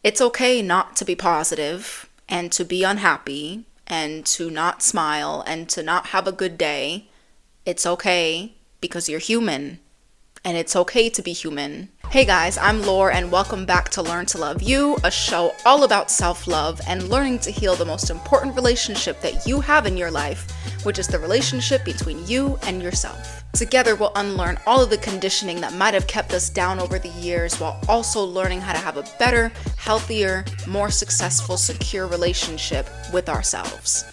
It's okay not to be positive and to be unhappy and to not smile and to not have a good day. It's okay because you're human and it's okay to be human. Hey guys, I'm Laure and welcome back to Learn to Love You, a show all about self-love and learning to heal the most important relationship that you have in your life, which is the relationship between you and yourself. Together we'll unlearn all of the conditioning that might have kept us down over the years while also learning how to have a better, healthier, more successful, secure relationship with ourselves.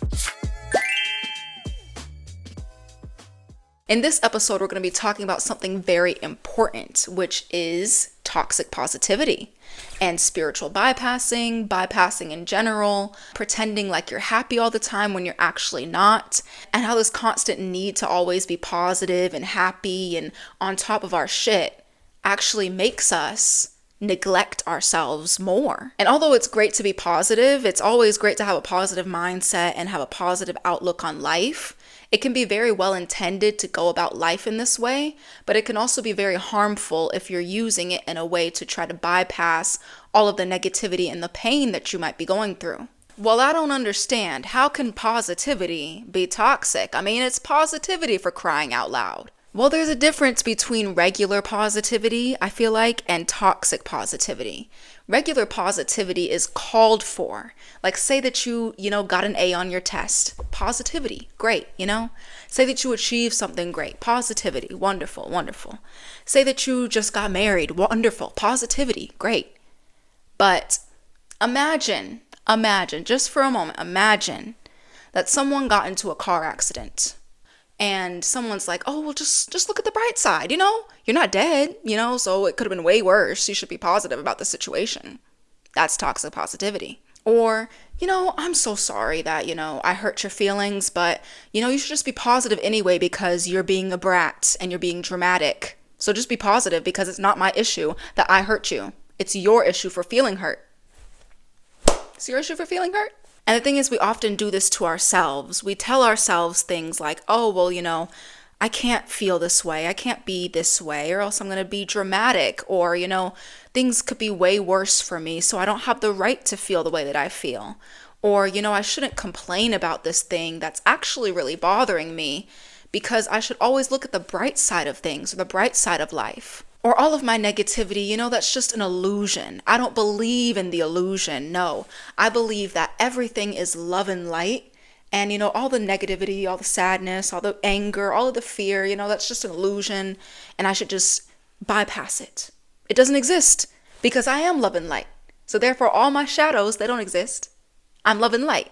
In this episode, we're going to be talking about something very important, which is toxic positivity and spiritual bypassing in general, pretending like you're happy all the time when you're actually not, and how this constant need to always be positive and happy and on top of our shit actually makes us neglect ourselves more. And although it's great to be positive, it's always great to have a positive mindset and have a positive outlook on life. It can be very well intended to go about life in this way, but it can also be very harmful if you're using it in a way to try to bypass all of the negativity and the pain that you might be going through. Well, I don't understand. How can positivity be toxic? I mean, it's positivity, for crying out loud. Well, there's a difference between regular positivity, I feel like, and toxic positivity. Regular positivity is called for. Like, say that you got an A on your test. Positivity, great, Say that you achieved something great. Positivity, wonderful, wonderful. Say that you just got married. Wonderful. Positivity, great. But imagine, just for a moment, imagine that someone got into a car accident. And someone's like, oh, well, just look at the bright side, You're not dead, so it could have been way worse. You should be positive about the situation. That's toxic positivity. Or, I'm so sorry that, I hurt your feelings, but, you should just be positive anyway because you're being a brat and you're being dramatic. So just be positive because it's not my issue that I hurt you. It's your issue for feeling hurt. It's your issue for feeling hurt? And the thing is, we often do this to ourselves. We tell ourselves things like, oh, well, I can't feel this way. I can't be this way, or else I'm going to be dramatic. Or, things could be way worse for me, so I don't have the right to feel the way that I feel. Or, I shouldn't complain about this thing that's actually really bothering me because I should always look at the bright side of things, or the bright side of life. Or all of my negativity, that's just an illusion. I don't believe in the illusion. No, I believe that everything is love and light. And, all the negativity, all the sadness, all the anger, all of the fear, that's just an illusion. And I should just bypass it. It doesn't exist because I am love and light. So therefore, all my shadows, they don't exist. I'm love and light.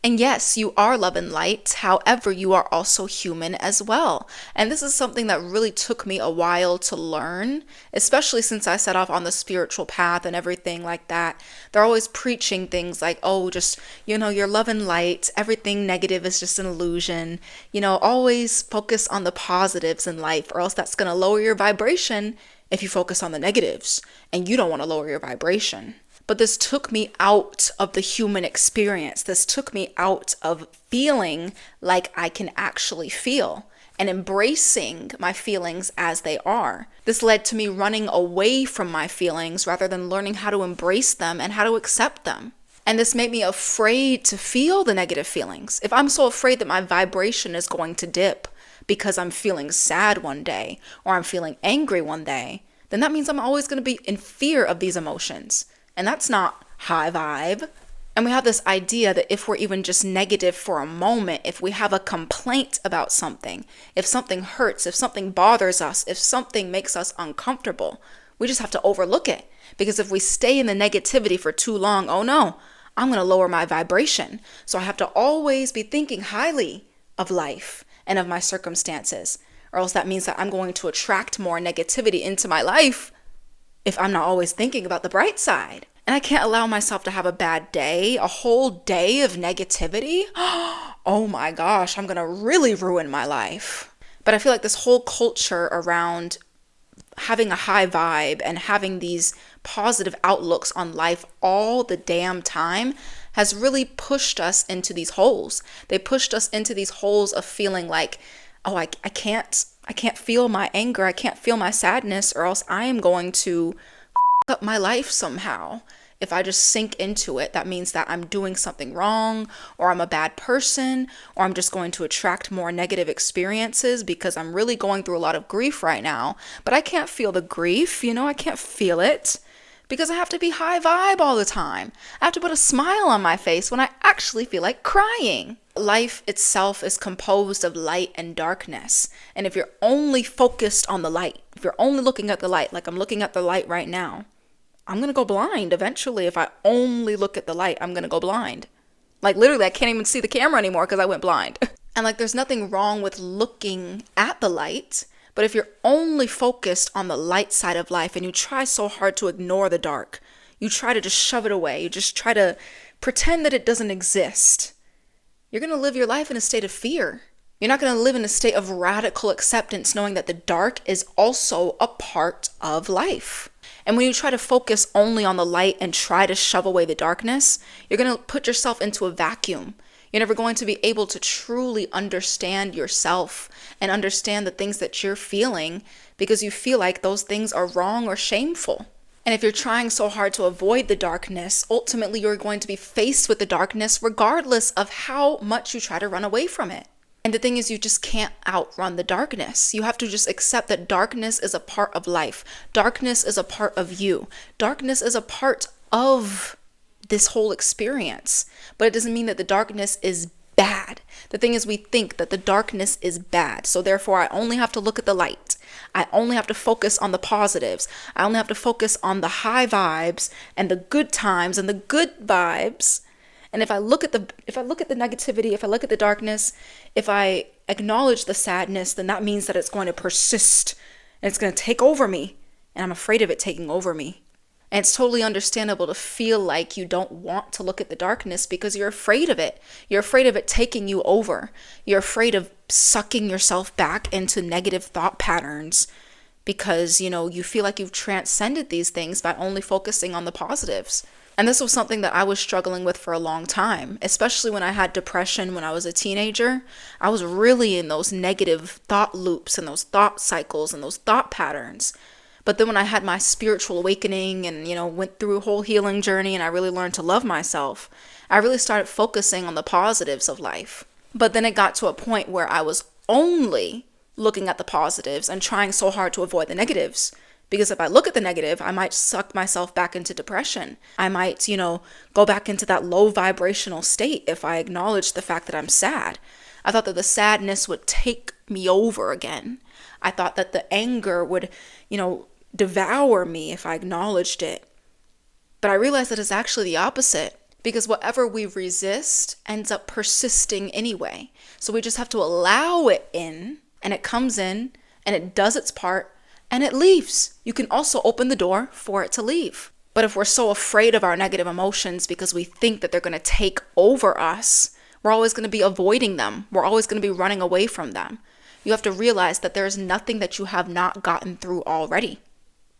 And yes, you are love and light. However, you are also human as well. And this is something that really took me a while to learn, especially since I set off on the spiritual path and everything like that. They're always preaching things like, oh, just, you're love and light. Everything negative is just an illusion. Always focus on the positives in life, or else that's going to lower your vibration if you focus on the negatives. And you don't want to lower your vibration. But this took me out of the human experience. This took me out of feeling like I can actually feel and embracing my feelings as they are. This led to me running away from my feelings rather than learning how to embrace them and how to accept them. And this made me afraid to feel the negative feelings. If I'm so afraid that my vibration is going to dip because I'm feeling sad one day or I'm feeling angry one day, then that means I'm always going to be in fear of these emotions. And that's not high vibe. And we have this idea that if we're even just negative for a moment, if we have a complaint about something, if something hurts, if something bothers us, if something makes us uncomfortable, we just have to overlook it. Because if we stay in the negativity for too long, oh no, I'm going to lower my vibration. So I have to always be thinking highly of life and of my circumstances, or else that means that I'm going to attract more negativity into my life if I'm not always thinking about the bright side. And I can't allow myself to have a bad day, a whole day of negativity. Oh my gosh, I'm gonna really ruin my life. But I feel like this whole culture around having a high vibe and having these positive outlooks on life all the damn time has really pushed us into these holes. They pushed us into these holes of feeling like, oh, I can't feel my anger. I can't feel my sadness, or else I am going to up my life somehow. If I just sink into it, that means that I'm doing something wrong, or I'm a bad person, or I'm just going to attract more negative experiences because I'm really going through a lot of grief right now. But I can't feel the grief, I can't feel it because I have to be high vibe all the time. I have to put a smile on my face when I actually feel like crying. Life itself is composed of light and darkness. And if you're only focused on the light, if you're only looking at the light, like I'm looking at the light right now, I'm going to go blind eventually. If I only look at the light, I'm going to go blind. Like literally, I can't even see the camera anymore because I went blind. And like there's nothing wrong with looking at the light, but if you're only focused on the light side of life and you try so hard to ignore the dark, you try to just shove it away, you just try to pretend that it doesn't exist, you're going to live your life in a state of fear. You're not going to live in a state of radical acceptance, knowing that the dark is also a part of life. And when you try to focus only on the light and try to shove away the darkness, you're going to put yourself into a vacuum. You're never going to be able to truly understand yourself and understand the things that you're feeling because you feel like those things are wrong or shameful. And if you're trying so hard to avoid the darkness, ultimately you're going to be faced with the darkness regardless of how much you try to run away from it. And the thing is, you just can't outrun the darkness. You have to just accept that darkness is a part of life. Darkness is a part of you. Darkness is a part of this whole experience. But it doesn't mean that the darkness is bad. The thing is, we think that the darkness is bad. So therefore, I only have to look at the light. I only have to focus on the positives. I only have to focus on the high vibes and the good times and the good vibes. And if I look at the negativity, if I look at the darkness, if I acknowledge the sadness, then that means that it's going to persist and it's going to take over me. And I'm afraid of it taking over me. And it's totally understandable to feel like you don't want to look at the darkness because you're afraid of it. You're afraid of it taking you over. You're afraid of sucking yourself back into negative thought patterns because, you feel like you've transcended these things by only focusing on the positives. And this was something that I was struggling with for a long time, especially when I had depression when I was a teenager. I was really in those negative thought loops and those thought cycles and those thought patterns. But then when I had my spiritual awakening and, went through a whole healing journey and I really learned to love myself, I really started focusing on the positives of life. But then it got to a point where I was only looking at the positives and trying so hard to avoid the negatives. Because if I look at the negative, I might suck myself back into depression. I might, go back into that low vibrational state if I acknowledge the fact that I'm sad. I thought that the sadness would take me over again. I thought that the anger would, devour me if I acknowledged it. But I realized that it's actually the opposite. Because whatever we resist ends up persisting anyway. So we just have to allow it in, and it comes in, and it does its part, and it leaves. You can also open the door for it to leave. But if we're so afraid of our negative emotions because we think that they're going to take over us, we're always going to be avoiding them. We're always going to be running away from them. You have to realize that there is nothing that you have not gotten through already.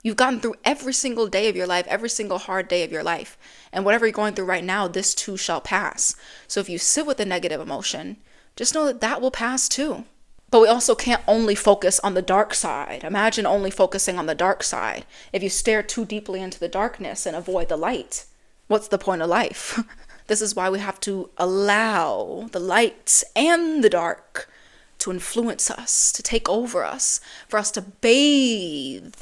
You've gotten through every single day of your life, every single hard day of your life. And whatever you're going through right now, this too shall pass. So if you sit with a negative emotion, just know that that will pass too. But we also can't only focus on the dark side. Imagine only focusing on the dark side. If you stare too deeply into the darkness and avoid the light, what's the point of life? This is why we have to allow the light and the dark to influence us, to take over us, for us to bathe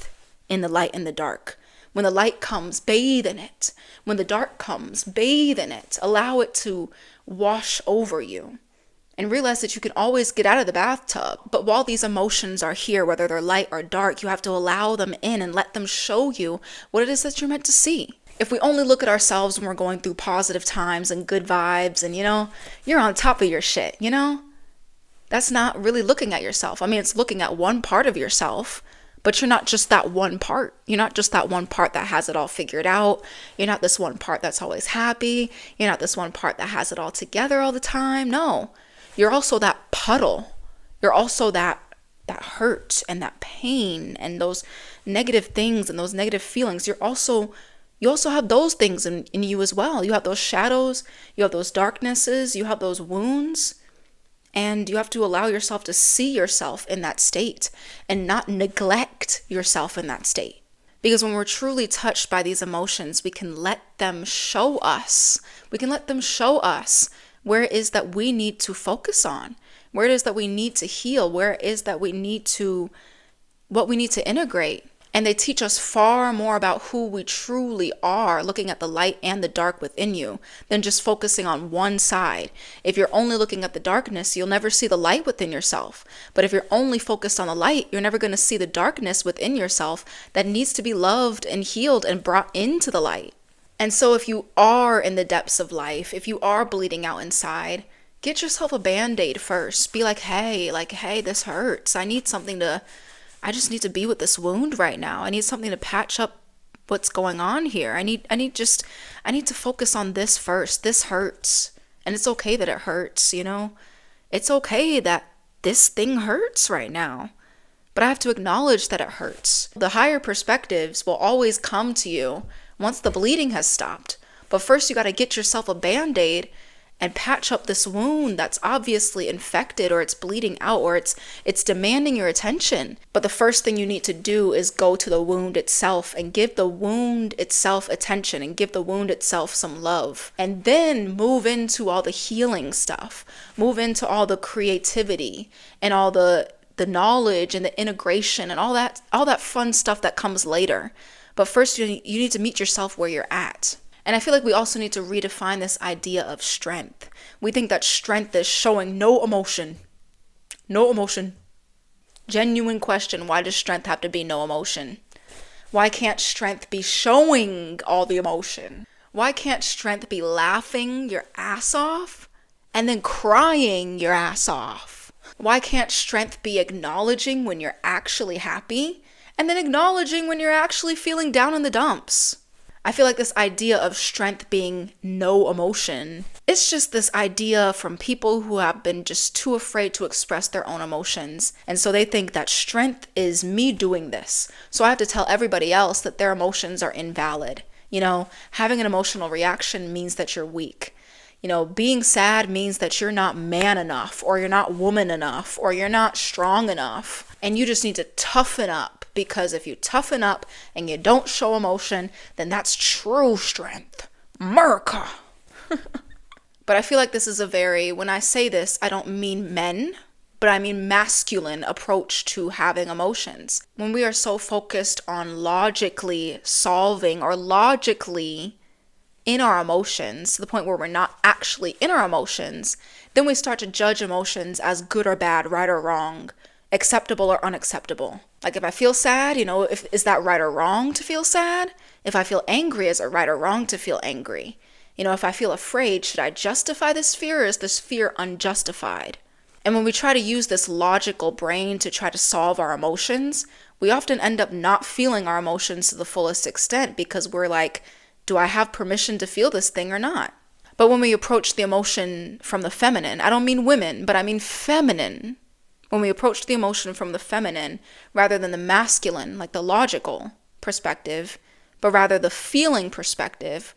in the light and the dark. When the light comes, bathe in it. When the dark comes, bathe in it. Allow it to wash over you. And realize that you can always get out of the bathtub. But while these emotions are here, whether they're light or dark, you have to allow them in and let them show you what it is that you're meant to see. If we only look at ourselves when we're going through positive times and good vibes and, you're on top of your shit, that's not really looking at yourself. I mean, it's looking at one part of yourself, but you're not just that one part. You're not just that one part that has it all figured out. You're not this one part that's always happy. You're not this one part that has it all together all the time. No. You're also that puddle. You're also that hurt and that pain and those negative things and those negative feelings. You also have those things in you as well. You have those shadows, you have those darknesses, you have those wounds, and you have to allow yourself to see yourself in that state and not neglect yourself in that state. Because when we're truly touched by these emotions, we can let them show us. We can let them show us where it is that we need to focus on, where it is that we need to heal, where it is that we need to, what we need to integrate. And they teach us far more about who we truly are, looking at the light and the dark within you, than just focusing on one side. If you're only looking at the darkness, you'll never see the light within yourself. But if you're only focused on the light, you're never going to see the darkness within yourself that needs to be loved and healed and brought into the light. And so if you are in the depths of life, if you are bleeding out inside, get yourself a Band-Aid first. Be like, hey, this hurts. I just need to be with this wound right now. I need something to patch up what's going on here. I need to focus on this first. This hurts. And it's okay that it hurts, you know? It's okay that this thing hurts right now. But I have to acknowledge that it hurts. The higher perspectives will always come to you once the bleeding has stopped. But first you got to get yourself a Band-Aid and patch up this wound that's obviously infected, or it's bleeding out, or it's demanding your attention. But the first thing you need to do is go to the wound itself and give the wound itself attention and give the wound itself some love. And then move into all the healing stuff. Move into all the creativity and all the knowledge and the integration and all that fun stuff that comes later. But first you need to meet yourself where you're at. And I feel like we also need to redefine this idea of strength. We think that strength is showing no emotion. No emotion. Genuine question, why does strength have to be no emotion? Why can't strength be showing all the emotion? Why can't strength be laughing your ass off and then crying your ass off? Why can't strength be acknowledging when you're actually happy and then acknowledging when you're actually feeling down in the dumps? I feel like this idea of strength being no emotion, it's just this idea from people who have been just too afraid to express their own emotions. And so they think that strength is me doing this. So I have to tell everybody else that their emotions are invalid. You know, having an emotional reaction means that you're weak. You know, being sad means that you're not man enough, or you're not woman enough, or you're not strong enough. And you just need to toughen up. Because if you toughen up and you don't show emotion, then that's true strength. America. But I feel like this is when I say this, I don't mean men, but I mean masculine approach to having emotions. When we are so focused on logically solving or logically in our emotions to the point where we're not actually in our emotions, then we start to judge emotions as good or bad, right or wrong, acceptable or unacceptable. Like if I feel sad, you know, is that right or wrong to feel sad? If I feel angry, is it right or wrong to feel angry? You know, if I feel afraid, should I justify this fear, or is this fear unjustified? And when we try to use this logical brain to try to solve our emotions, we often end up not feeling our emotions to the fullest extent because we're like, do I have permission to feel this thing or not? But when we approach the emotion from the feminine, I don't mean women, but I mean feminine. When we approach the emotion from the feminine rather than the masculine, like the logical perspective, but rather the feeling perspective,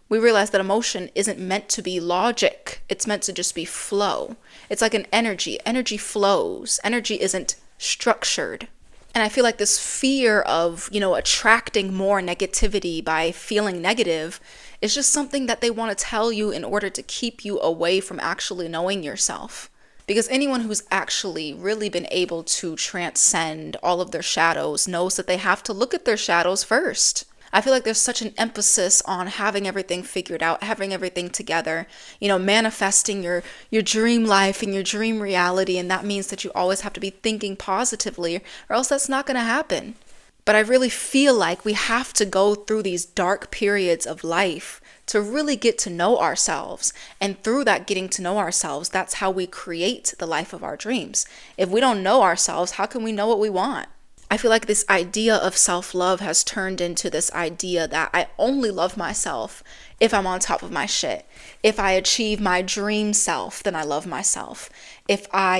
we realize that emotion isn't meant to be logic. It's meant to just be flow. It's like an energy. Energy flows. Energy isn't structured. And I feel like this fear of, you know, attracting more negativity by feeling negative is just something that they want to tell you in order to keep you away from actually knowing yourself. Because anyone who's actually really been able to transcend all of their shadows knows that they have to look at their shadows first. I feel like there's such an emphasis on having everything figured out, having everything together, you know, manifesting your dream life and your dream reality. And that means that you always have to be thinking positively, or else that's not going to happen. But I really feel like we have to go through these dark periods of life to really get to know ourselves. And through that getting to know ourselves, that's how we create the life of our dreams. If we don't know ourselves, how can we know what we want? I feel like this idea of self-love has turned into this idea that I only love myself if I'm on top of my shit. If I achieve my dream self, then I love myself. If I,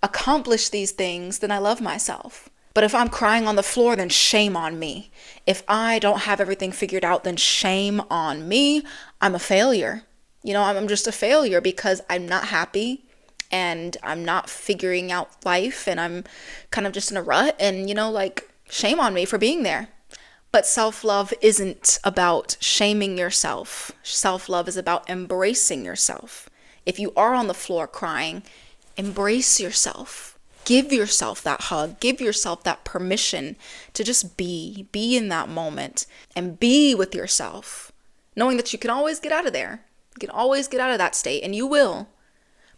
accomplish these things, then I love myself. But if I'm crying on the floor, then shame on me. If I don't have everything figured out, then shame on me. I'm a failure. I'm just a failure because I'm not happy and I'm not figuring out life and I'm kind of just in a rut and, shame on me for being there. But self-love isn't about shaming yourself. Self-love is about embracing yourself. If you are on the floor crying, embrace yourself. Give yourself that hug. Give yourself that permission to just be in that moment and be with yourself, knowing that you can always get out of there. You can always get out of that state, and you will.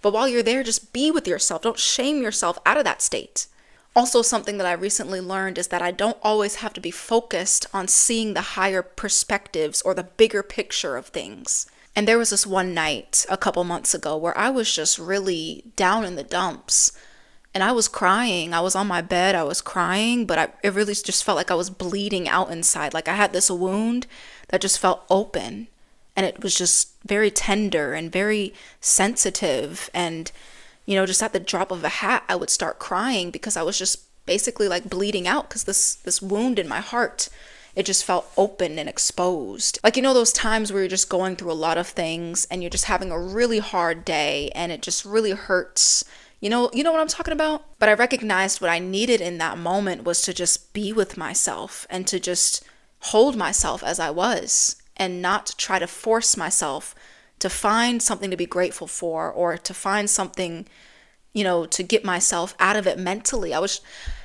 But while you're there, just be with yourself. Don't shame yourself out of that state. Also, something that I recently learned is that I don't always have to be focused on seeing the higher perspectives or the bigger picture of things. And there was this one night a couple months ago where I was just really down in the dumps. And I was crying. I was on my bed. I was crying, but it really just felt like I was bleeding out inside. Like I had this wound that just felt open. And it was just very tender and very sensitive. And just at the drop of a hat, I would start crying because I was just basically like bleeding out because this wound in my heart, it just felt open and exposed. Like, those times where you're just going through a lot of things and you're just having a really hard day and it just really hurts. You know what I'm talking about? But I recognized what I needed in that moment was to just be with myself and to just hold myself as I was and not try to force myself to find something to be grateful for or to find something, to get myself out of it mentally.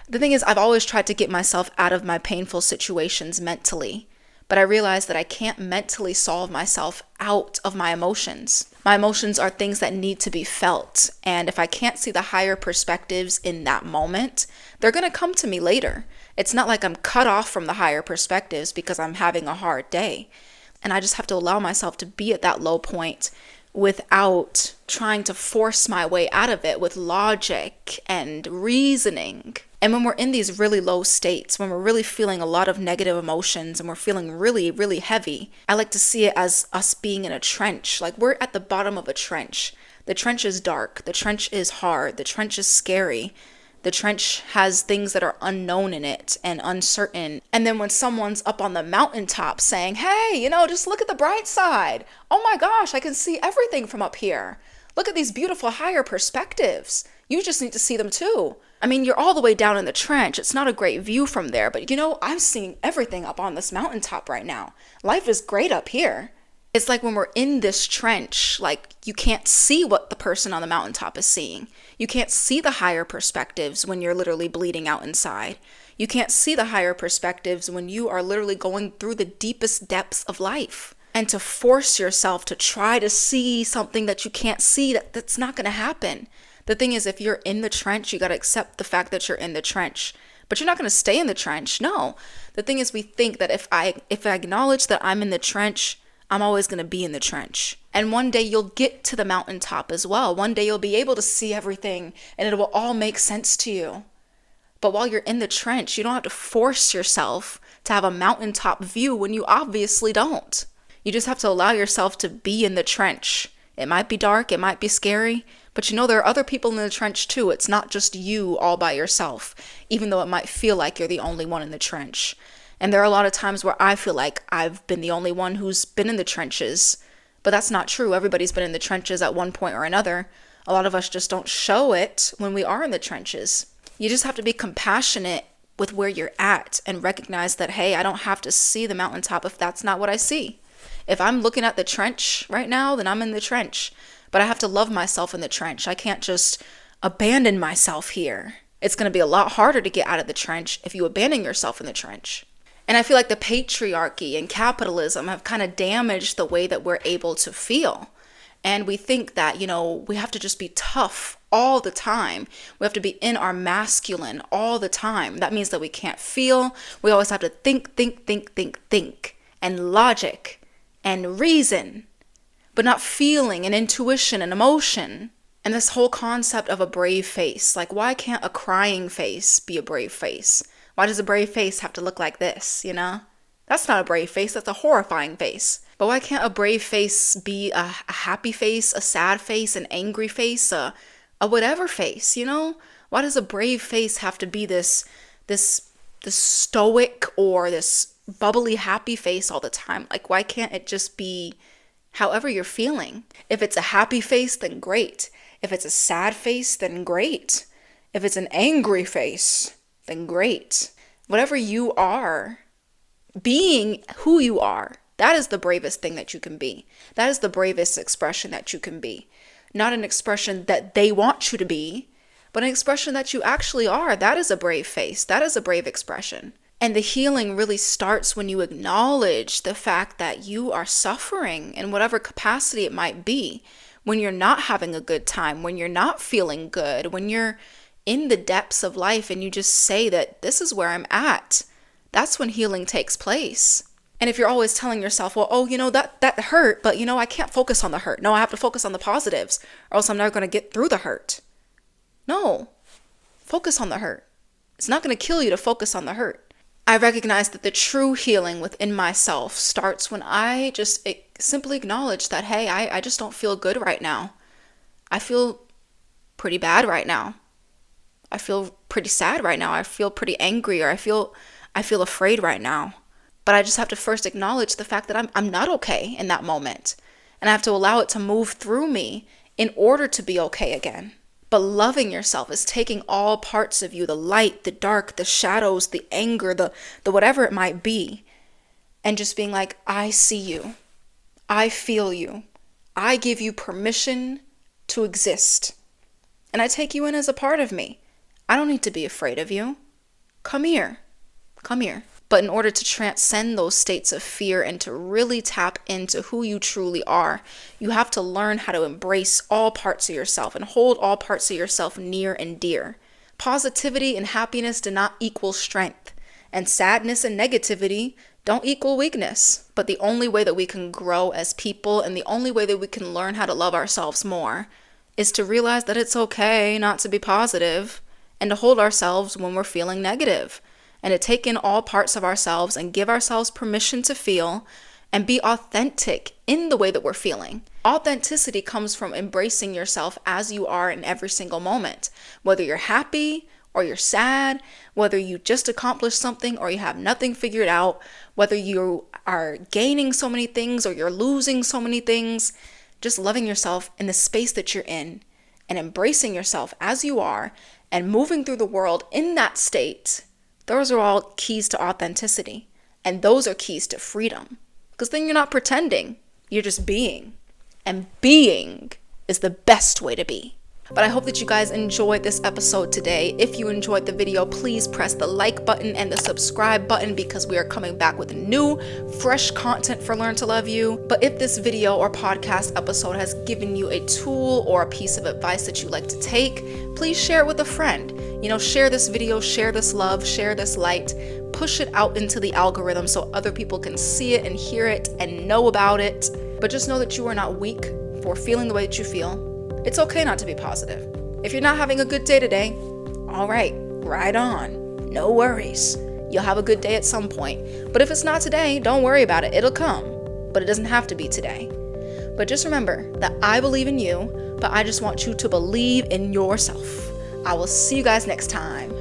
The thing is, I've always tried to get myself out of my painful situations mentally, but I realized that I can't mentally solve myself out of my emotions. My emotions are things that need to be felt, and if I can't see the higher perspectives in that moment, they're going to come to me later. It's not like I'm cut off from the higher perspectives because I'm having a hard day. And I just have to allow myself to be at that low point without trying to force my way out of it with logic and reasoning. And when we're in these really low states, when we're really feeling a lot of negative emotions and we're feeling really, really heavy, I like to see it as us being in a trench. Like we're at the bottom of a trench. The trench is dark. The trench is hard. The trench is scary. The trench has things that are unknown in it and uncertain. And then when someone's up on the mountaintop saying, hey, just look at the bright side. Oh my gosh, I can see everything from up here. Look at these beautiful higher perspectives. You just need to see them too. I mean, you're all the way down in the trench. It's not a great view from there, but I'm seeing everything up on this mountaintop right now. Life is great up here. It's like when we're in this trench, like you can't see what the person on the mountaintop is seeing. You can't see the higher perspectives when you're literally bleeding out inside. You can't see the higher perspectives when you are literally going through the deepest depths of life. And to force yourself to try to see something that you can't see, that's not going to happen. The thing is, if you're in the trench, you got to accept the fact that you're in the trench. But you're not going to stay in the trench. No. The thing is, we think that if I acknowledge that I'm in the trench, I'm always going to be in the trench. And one day you'll get to the mountaintop as well. One day you'll be able to see everything and it will all make sense to you. But while you're in the trench, you don't have to force yourself to have a mountaintop view when you obviously don't. You just have to allow yourself to be in the trench. It might be dark, it might be scary, but there are other people in the trench too. It's not just you all by yourself, even though it might feel like you're the only one in the trench. And there are a lot of times where I feel like I've been the only one who's been in the trenches, but that's not true. Everybody's been in the trenches at one point or another. A lot of us just don't show it when we are in the trenches. You just have to be compassionate with where you're at and recognize that, hey, I don't have to see the mountaintop if that's not what I see. If I'm looking at the trench right now, then I'm in the trench. But I have to love myself in the trench. I can't just abandon myself here. It's going to be a lot harder to get out of the trench if you abandon yourself in the trench. And I feel like the patriarchy and capitalism have kind of damaged the way that we're able to feel. And we think that, we have to just be tough all the time. We have to be in our masculine all the time. That means that we can't feel. We always have to think, and logic and reason, but not feeling and intuition and emotion. And this whole concept of a brave face, like why can't a crying face be a brave face? Why does a brave face have to look like this, That's not a brave face, that's a horrifying face. But why can't a brave face be a happy face, a sad face, an angry face, a whatever face, Why does a brave face have to be this stoic or this bubbly happy face all the time? Like, why can't it just be however you're feeling? If it's a happy face, then great. If it's a sad face, then great. If it's an angry face, then great. Whatever you are, being who you are. That is the bravest thing that you can be. That is the bravest expression that you can be. Not an expression that they want you to be, but an expression that you actually are. That is a brave face. That is a brave expression. And the healing really starts when you acknowledge the fact that you are suffering in whatever capacity it might be. When you're not having a good time, when you're not feeling good, when you're in the depths of life and you just say that this is where I'm at. That's when healing takes place. And if you're always telling yourself, well, oh, that hurt, but I can't focus on the hurt. No, I have to focus on the positives or else I'm never going to get through the hurt. No, focus on the hurt. It's not going to kill you to focus on the hurt. I recognize that the true healing within myself starts when I just simply acknowledge that, hey, I just don't feel good right now. I feel pretty bad right now. I feel pretty sad right now. I feel pretty angry, or I feel afraid right now. But I just have to first acknowledge the fact that I'm not okay in that moment. And I have to allow it to move through me in order to be okay again. But loving yourself is taking all parts of you, the light, the dark, the shadows, the anger, the whatever it might be, and just being like, I see you. I feel you. I give you permission to exist. And I take you in as a part of me. I don't need to be afraid of you. Come here. Come here. But in order to transcend those states of fear and to really tap into who you truly are, you have to learn how to embrace all parts of yourself and hold all parts of yourself near and dear. Positivity and happiness do not equal strength, and sadness and negativity don't equal weakness. But the only way that we can grow as people and the only way that we can learn how to love ourselves more is to realize that it's okay not to be positive and to hold ourselves when we're feeling negative. And to take in all parts of ourselves and give ourselves permission to feel and be authentic in the way that we're feeling. Authenticity comes from embracing yourself as you are in every single moment. Whether you're happy or you're sad, whether you just accomplished something or you have nothing figured out, whether you are gaining so many things or you're losing so many things, just loving yourself in the space that you're in and embracing yourself as you are and moving through the world in that state. Those are all keys to authenticity. And those are keys to freedom. Because then you're not pretending. You're just being. And being is the best way to be. But I hope that you guys enjoyed this episode today. If you enjoyed the video, please press the like button and the subscribe button because we are coming back with new, fresh content for Learn to Love You. But if this video or podcast episode has given you a tool or a piece of advice that you'd like to take, please share it with a friend. Share this video, share this love, share this light, push it out into the algorithm so other people can see it and hear it and know about it. But just know that you are not weak for feeling the way that you feel. It's okay not to be positive. If you're not having a good day today, all right, right on. No worries. You'll have a good day at some point. But if it's not today, don't worry about it. It'll come. But it doesn't have to be today. But just remember that I believe in you, but I just want you to believe in yourself. I will see you guys next time.